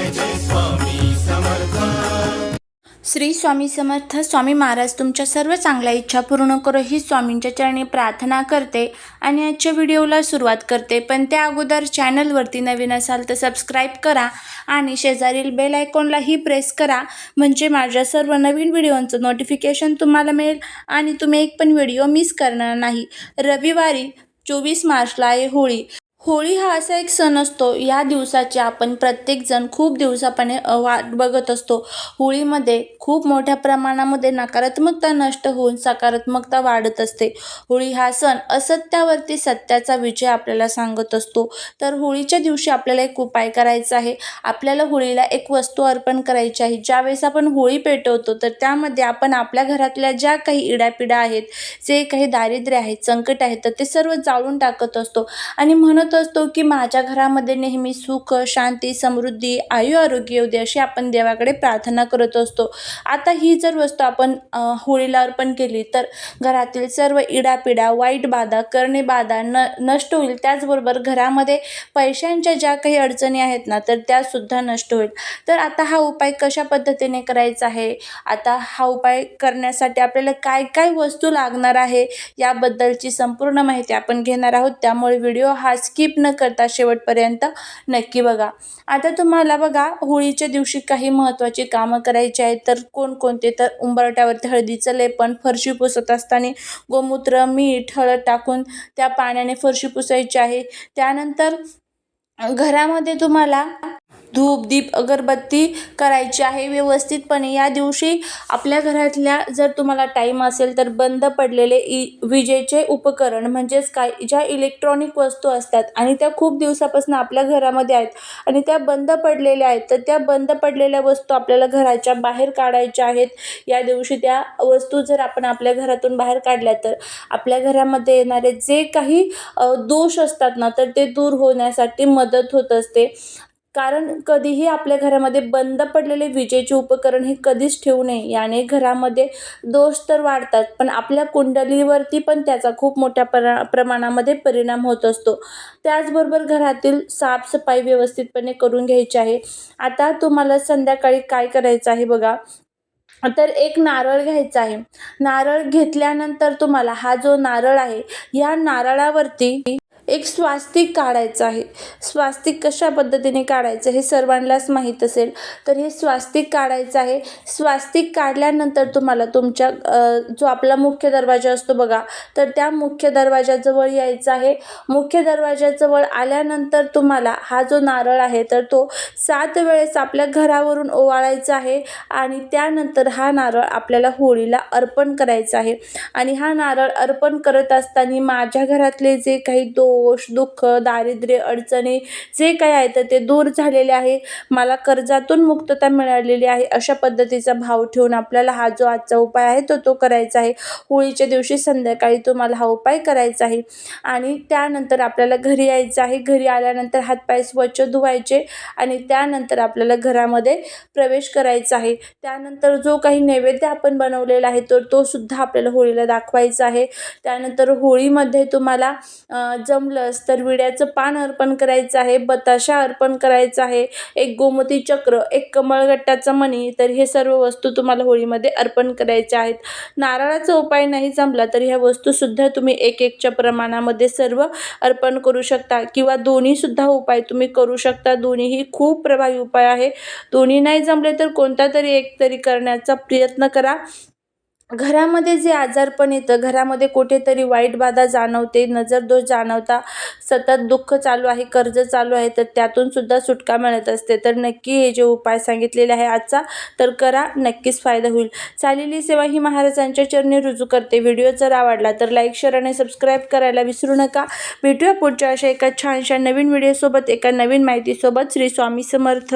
श्री स्वामी समर्थ. स्वामी महाराज तुमच्या सर्व चांगल्या इच्छा पूर्ण करो ही स्वामींच्या चरणी प्रार्थना करते आणि आजच्या व्हिडिओला सुरुवात करते. पण त्या अगोदर चॅनलवरती नवीन असाल तर सबस्क्राईब करा आणि शेजारील बेल आयकॉनलाही प्रेस करा, म्हणजे माझ्या सर्व नवीन व्हिडिओंचं नोटिफिकेशन तुम्हाला मिळेल आणि तुम्ही एक पण व्हिडिओ मिस करणार नाही. रविवारी 24 मार्चला आहे होळी. होळी हा असा एक सण असतो, या दिवसाची आपण प्रत्येकजण खूप दिवसापणे वाट बघत असतो. होळीमध्ये खूप मोठ्या प्रमाणामध्ये नकारात्मकता नष्ट होऊन सकारात्मकता वाढत असते. होळी हा सण असत्यावरती सत्याचा विजय आपल्याला सांगत असतो. तर होळीच्या दिवशी आपल्याला एक उपाय करायचा आहे. आपल्याला होळीला एक वस्तू अर्पण करायची आहे. ज्यावेळेस आपण होळी पेटवतो तर त्यामध्ये आपण आपल्या घरातल्या ज्या काही इडापिडा आहेत, जे काही दारिद्र्य आहेत, संकट आहेत, तर ते सर्व जाळून टाकत असतो आणि म्हणत असतो की माझ्या घरामध्ये नेहमी सुख, शांती, समृद्धी, आयु आरोग्य येऊ दे, अशी आपण देवाकडे प्रार्थना करत असतो. आता ही जर वस्तू आपण होळीला अर्पण केली तर घरातील सर्व इडापिडा, वाईट बाधा, करणे बाधा नष्ट होईल. त्याचबरोबर घरामध्ये पैशांच्या ज्या काही अडचणी आहेत ना, तर त्यासुद्धा नष्ट होईल. तर आता हा उपाय कशा पद्धतीने करायचा आहे, आता हा उपाय करण्यासाठी आपल्याला काय काय वस्तू लागणार आहे, याबद्दलची संपूर्ण माहिती आपण घेणार आहोत. त्यामुळे व्हिडिओ हा स्किप न करता शेवटपर्यंत नक्की बघा. आता तुम्हाला बघा, होळीच्या दिवशी काही महत्त्वाची कामं करायची आहेत. तर कोणकोणते, तर उंबरठ्यावरती हळदीचं लेपन, फरशी पुसत असताना गोमूत्र, मीठ, हळद टाकून त्या पाण्याने फरशी पुसायची आहे. त्यानंतर घरामध्ये तुम्हाला धूप, दीप, अगरबत्ती करायची आहे व्यवस्थितपणे. या दिवशी आपल्या घरातल्या, जर तुम्हाला टाईम असेल तर बंद पडलेले विजेचे उपकरण, म्हणजेच काय, ज्या इलेक्ट्रॉनिक वस्तू असतात आणि त्या खूप दिवसापासून आपल्या घरामध्ये आहेत आणि त्या बंद पडलेल्या आहेत, तर त्या बंद पडलेल्या वस्तू आपल्याला घराच्या बाहेर काढायच्या आहेत. या दिवशी त्या वस्तू जर आपण आपल्या घरातून बाहेर काढल्या तर आपल्या घरामध्ये येणारे जे काही दोष असतात ना, तर ते दूर होण्यासाठी मदत होत असते. कारण कधीही आपल्या घरामध्ये बंद पडलेले विजेचे उपकरण हे कधीच ठेवू नये. याने घरामध्ये दोष तर वाढतात, पण आपल्या कुंडलीवरती पण त्याचा खूप मोठ्या प्रमाणामध्ये परिणाम होत असतो. त्याचबरोबर घरातील साफसफाई व्यवस्थितपणे करून घ्यायची आहे. आता तुम्हाला संध्याकाळी काय करायचं आहे बघा, तर एक नारळ घ्यायचा आहे. नारळ घेतल्यानंतर तुम्हाला हा जो नारळ आहे, या नारळावरती एक स्वास्तिक काढायचं आहे. स्वास्तिक कशा पद्धतीने काढायचं हे सर्वांनाच माहीत असेल. तर हे स्वास्तिक काढायचं आहे. स्वास्तिक काढल्यानंतर तुम्हाला तुमच्या जो आपला मुख्य दरवाजा असतो बघा, तर त्या मुख्य दरवाजाजवळ यायचं आहे. मुख्य दरवाजाजवळ आल्यानंतर तुम्हाला हा जो नारळ आहे, तर तो 7 वेळेस आपल्या घरावरून ओवाळायचा आहे आणि त्यानंतर हा नारळ आपल्याला होळीला अर्पण करायचा आहे. आणि हा नारळ अर्पण करत असताना माझ्या घरातले जे काही दोष, दुःख, दारिद्र्य, अडचणी जे काही आहे तर ते दूर झालेले आहे, मला कर्जातून मुक्तता मिळालेली आहे, अशा पद्धतीचा भाव ठेवून आपल्याला हा जो आजचा उपाय आहे तो करायचा आहे. होळीच्या दिवशी संध्याकाळी तुम्हाला हा उपाय करायचा आहे. आणि त्यानंतर आपल्याला घरी यायचं आहे. घरी आल्यानंतर हातपाय स्वच्छ धुवायचे आणि त्यानंतर आपल्याला घरामध्ये प्रवेश करायचा आहे. त्यानंतर जो काही नैवेद्य आपण बनवलेला आहे तर तो सुद्धा आपल्याला होळीला दाखवायचा आहे. त्यानंतर होळीमध्ये तुम्हाला जमलंच तर विड्याचं पान अर्पण करायचं आहे, बताशा अर्पण करायचा आहे, एक गोमती चक्र, एक कमळगट्टाचा मणी, तर हे सर्व वस्तू तुम्हाला होळीमध्ये अर्पण करायच्या आहेत. नारळाचा उपाय नाही जमला तर ह्या वस्तूसुद्धा तुम्ही एक प्रमाणामध्ये सर्व अर्पण करू शकता किंवा दोन्हीसुद्धा उपाय तुम्ही करू शकता. दोन्हीही खूप प्रभावी उपाय आहे. दोन्ही नाही जमले तर कोणता तरी एक तरी करण्याचा प्रयत्न करा. घरामध्ये जे आजारपण येतं, घरामध्ये कुठेतरी वाईट बाधा जाणवते, नजरदोष जाणवता, सतत दुःख चालू आहे, कर्ज चालू आहे, तर त्यातून सुद्धा सुटका मिळत असते. तर नक्की हे जे उपाय सांगितलेले आहे आजचा, तर करा, नक्कीच फायदा होईल. चाललेली सेवा ही महाराजांच्या चरणी रुजू करते. व्हिडिओ जर आवडला तर लाईक, शेअर आणि सबस्क्राईब करायला विसरू नका. भेटूया पुढच्या अशा एका छानशा नवीन व्हिडिओसोबत, एका नवीन माहितीसोबत. श्री स्वामी समर्थ.